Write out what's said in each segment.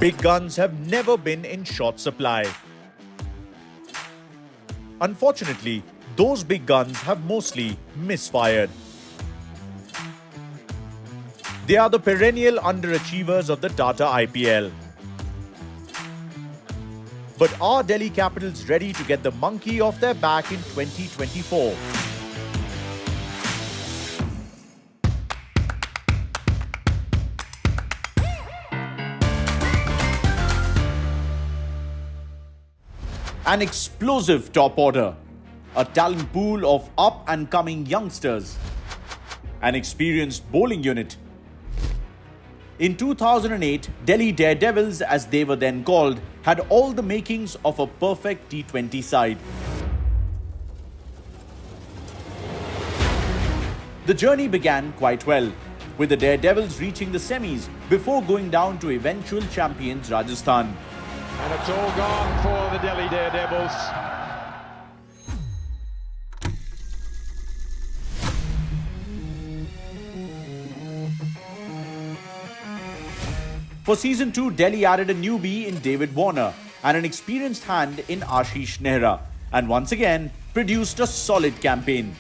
big guns have never been in short supply. Unfortunately, those big guns have mostly misfired. They are the perennial underachievers of the Tata IPL. But are Delhi Capitals ready to get the monkey off their back in 2024? An explosive top order, a talent pool of up-and-coming youngsters, an experienced bowling unit. In 2008, Delhi Daredevils, as they were then called, had all the makings of a perfect T20 side. The journey began quite well, with the Daredevils reaching the semis before going down to eventual champions Rajasthan. And it's all gone for the Delhi Daredevils. For Season 2, Delhi added a newbie in David Warner and an experienced hand in Ashish Nehra, and once again produced a solid campaign.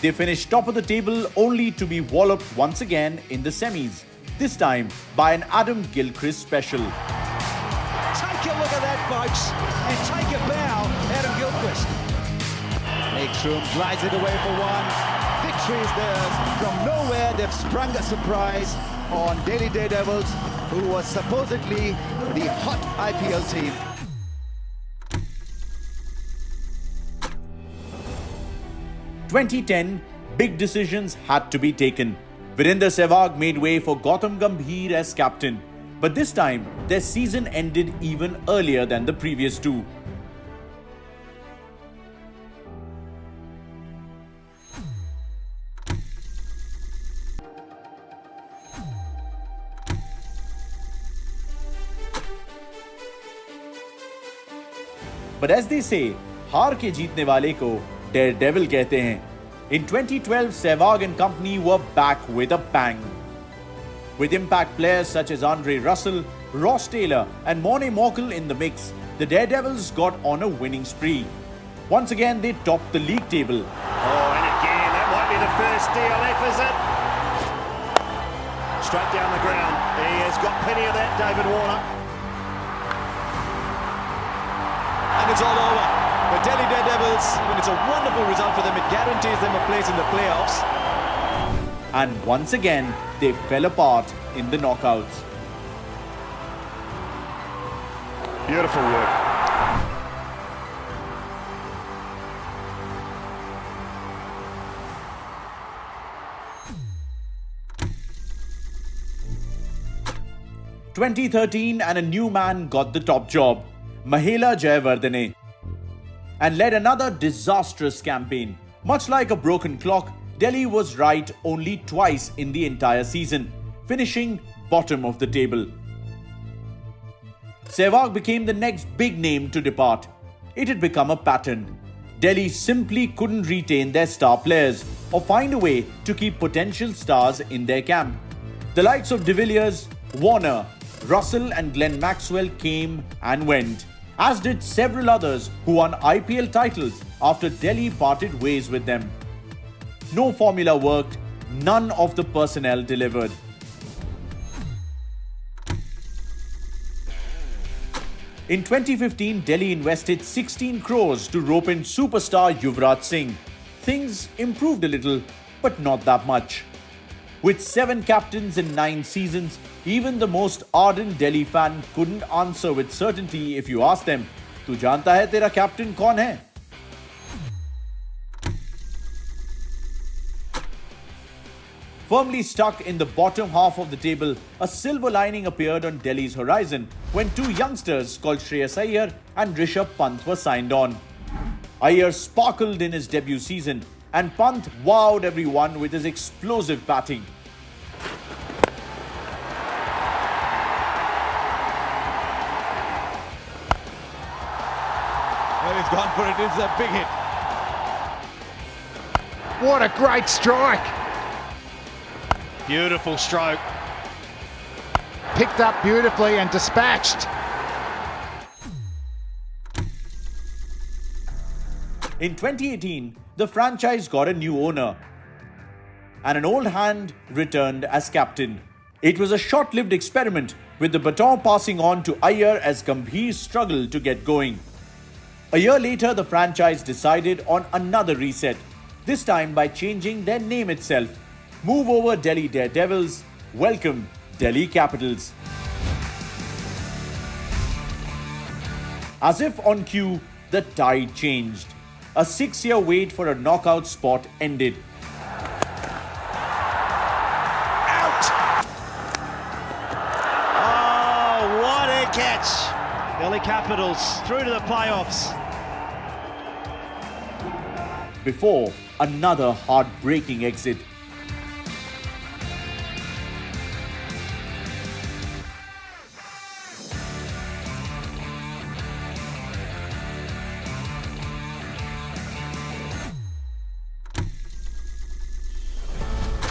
They finished top of the table only to be walloped once again in the semis, this time by an Adam Gilchrist special. Take a look at that, folks, and take a bow, Adam Gilchrist. Makes room, glides it away for one. Victory is theirs. From nowhere, they've sprung a surprise on Delhi Daredevils, who was supposedly the hot IPL team. In 2010, big decisions had to be taken. Virender Sehwag made way for Gautam Gambhir as captain. But this time, their season ended even earlier than the previous two. But as they say, हार के जीतने वाले को Daredevil कहते हैं. In 2012, Sehwag and company were back with a bang. With impact players such as Andre Russell, Ross Taylor and Morne Morkel in the mix, the Daredevils got on a winning spree. Once again, they topped the league table. Oh, and again, that might be the first DLF, is it? Straight down the ground. He has got plenty of that, David Warner. And it's all over. The Delhi Daredevils, when it's a wonderful result for them, it guarantees them a place in the playoffs. And once again, they fell apart in the knockouts. Beautiful work. In 2013, and a new man got the top job, Mahela Jayawardene, and led another disastrous campaign. Much like a broken clock, Delhi was right only twice in the entire season, finishing bottom of the table. Sehwag became the next big name to depart. It had become a pattern. Delhi simply couldn't retain their star players or find a way to keep potential stars in their camp. The likes of De Villiers, Warner, Russell and Glenn Maxwell came and went, as did several others who won IPL titles after Delhi parted ways with them. No formula worked, none of the personnel delivered. In 2015, Delhi invested 16 crores to rope in superstar Yuvraj Singh. Things improved a little, but not that much. With 7 captains in 9 seasons, even the most ardent Delhi fan couldn't answer with certainty if you asked them, "Tu janta hai tera captain kaun hai?" Firmly stuck in the bottom half of the table, a silver lining appeared on Delhi's horizon when 2 youngsters called Shreyas Iyer and Rishabh Pant were signed on. Iyer sparkled in his debut season and Pant wowed everyone with his explosive batting. Well, he's gone for it. It's a big hit. What a great strike. Beautiful stroke. picked up beautifully and dispatched. In 2018, the franchise got a new owner, and an old hand returned as captain. It was a short-lived experiment, with the baton passing on to Iyer as Gambhir struggled to get going. A year later, the franchise decided on another reset, this time by changing their name itself. Move over Delhi Daredevils, welcome Delhi Capitals. As if on cue, the tide changed. A 6-year wait for a knockout spot ended. Oh, what a catch! Delhi Capitals through to the playoffs. Before another heartbreaking exit.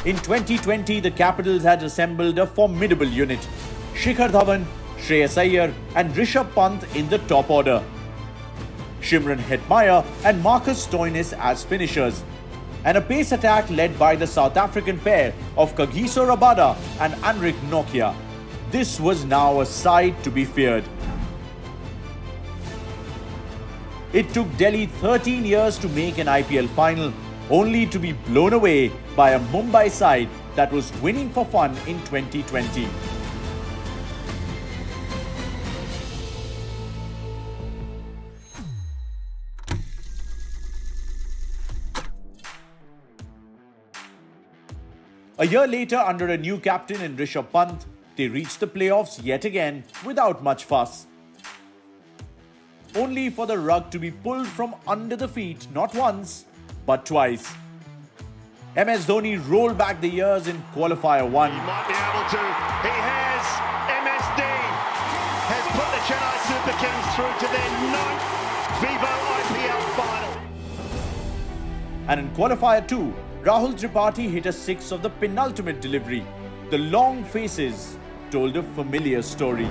In 2020, the Capitals had assembled a formidable unit. Shikhar Dhawan, Shreyas Iyer and Rishabh Pant in the top order. Shimron Hetmyer and Marcus Stoinis as finishers. And a pace attack led by the South African pair of Kagiso Rabada and Anrik Nokia. This was now a sight to be feared. It took Delhi 13 years to make an IPL final, only to be blown away by a Mumbai side that was winning for fun in 2020. A year later, under a new captain in Rishabh Pant, they reached the playoffs yet again without much fuss. Only for the rug to be pulled from under the feet not once, but twice. MS Dhoni rolled back the years in Qualifier 1. He might be able to. He has. MSD has put the Chennai Super Kings through to their 9th Vivo IPL final. And in Qualifier 2, Rahul Tripathi hit a 6 of the penultimate delivery. The long faces told a familiar story.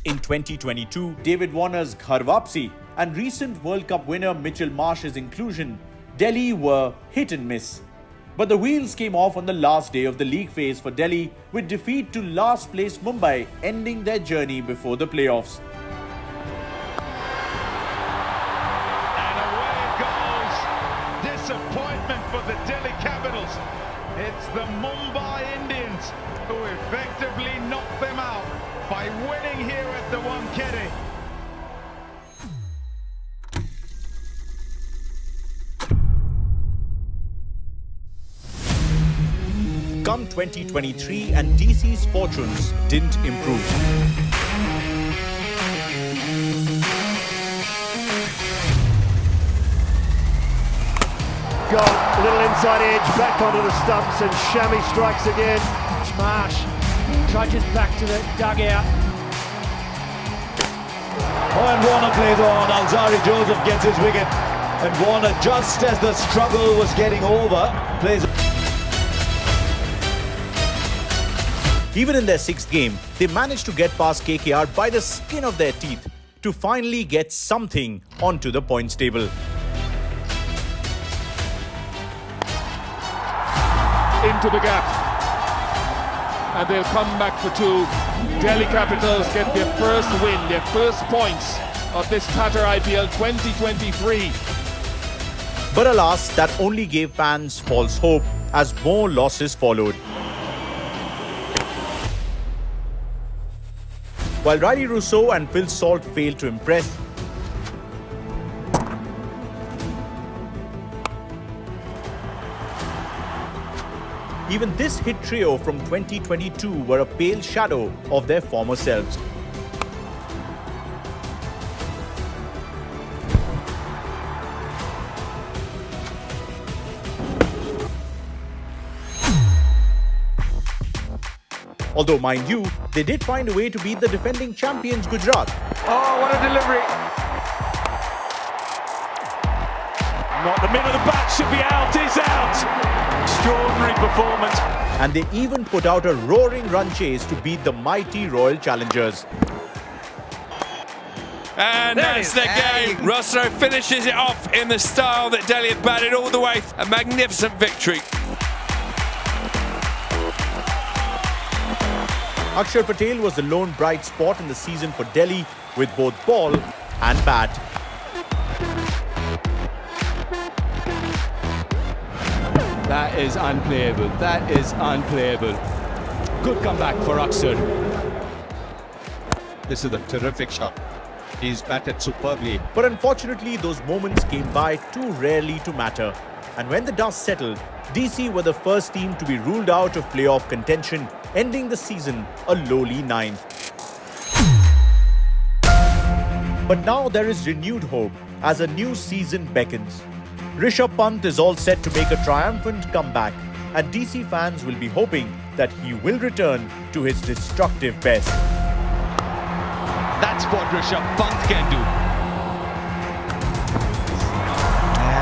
In 2022, David Warner's Ghar Wapsi and recent World Cup winner Mitchell Marsh's inclusion, Delhi were hit and miss. But the wheels came off on the last day of the league phase for Delhi, with defeat to last place Mumbai ending their journey before the playoffs. And away goes disappointment for the Delhi Capitals. It's the Mumbai Indians who effectively knocked them out by winning here at the Wankhede. Come 2023 and DC's fortunes didn't improve. Goal, a little inside edge, back onto the stumps, and Shami strikes again. Marsh trudges back to the dugout. And Warner plays on. Alzari Joseph gets his wicket. And Warner, just as the struggle was getting over, plays. Even in their 6th game, they managed to get past KKR by the skin of their teeth to finally get something onto the points table. Into the gap, and they'll come back for 2. Delhi Capitals get their first win, their first points of this TATA IPL 2023. But alas, that only gave fans false hope as more losses followed. While Riley Rousseau and Phil Salt failed to impress, even this hit trio from 2022 were a pale shadow of their former selves. Although, mind you, they did find a way to beat the defending champions Gujarat. Oh, what a delivery. Not the middle of the bat, should be out, is out. Extraordinary performance. And they even put out a roaring run chase to beat the mighty Royal Challengers. And that's the game. Rossero finishes it off in the style that Delhi had batted all the way. A magnificent victory. Akshar Patel was the lone bright spot in the season for Delhi with both ball and bat. That is unplayable. That is unplayable. Good comeback for Akshar. This is a terrific shot. He's batted superbly. But unfortunately, those moments came by too rarely to matter. And when the dust settled, DC were the first team to be ruled out of playoff contention, ending the season a lowly 9th. But now there is renewed hope as a new season beckons. Rishabh Pant is all set to make a triumphant comeback, and DC fans will be hoping that he will return to his destructive best. That's what Rishabh Pant can do.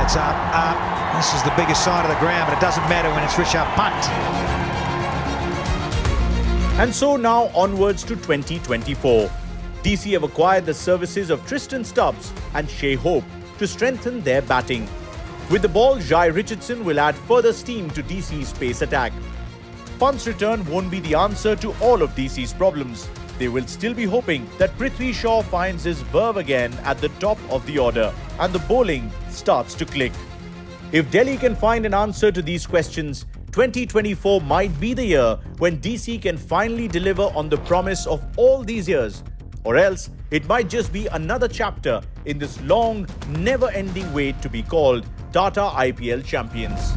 It's up. This is the biggest side of the ground, but it doesn't matter when it's Rishabh Pant. And so now onwards to 2024. DC have acquired the services of Tristan Stubbs and Shea Hope to strengthen their batting. With the ball, Jai Richardson will add further steam to DC's pace attack. Pant's return won't be the answer to all of DC's problems. They will still be hoping that Prithvi Shaw finds his verve again at the top of the order and the bowling starts to click. If Delhi can find an answer to these questions, 2024 might be the year when DC can finally deliver on the promise of all these years. Or else, it might just be another chapter in this long, never-ending wait to be called Tata IPL champions.